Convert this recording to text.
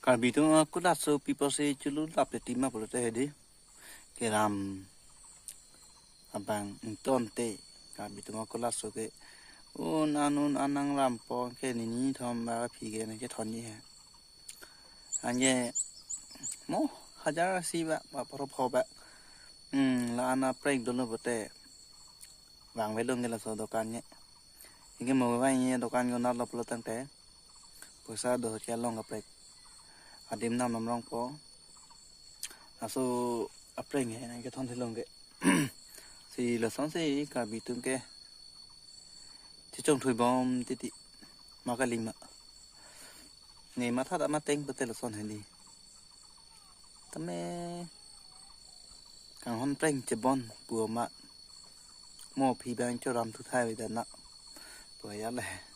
cả bị tôi cứ đặt số people say chứ lúc đặt để tìm mà bỏ tay đi cái làm bằng tôn tệ cả bị tôi cứ đặt số cái ôn ăn năng làm po cái này thom ba phi cái này cái thon như thế anh nghe mô hajar si bạn mà bỏ bạn là anh preng đồ nó bỏ tay vàng với lương cái là số đồ can nhé cái màu vay nhé đồ can nó lọc lọc tăng té bữa sau đồ chơi long gặp lại à đêm nào nằm long po à số preng này cái thon thì lông cái thì là sáng sẽ cả bị tương cái chỉ trong thời bom tí tí mà cái lima ngày mà thắt mà tên bữa tên là son hành đi tấm mẹ càng hôm preng chỉ bon bùa mà mua phi bang cho làm thứ hai vậy đó bữa giờ này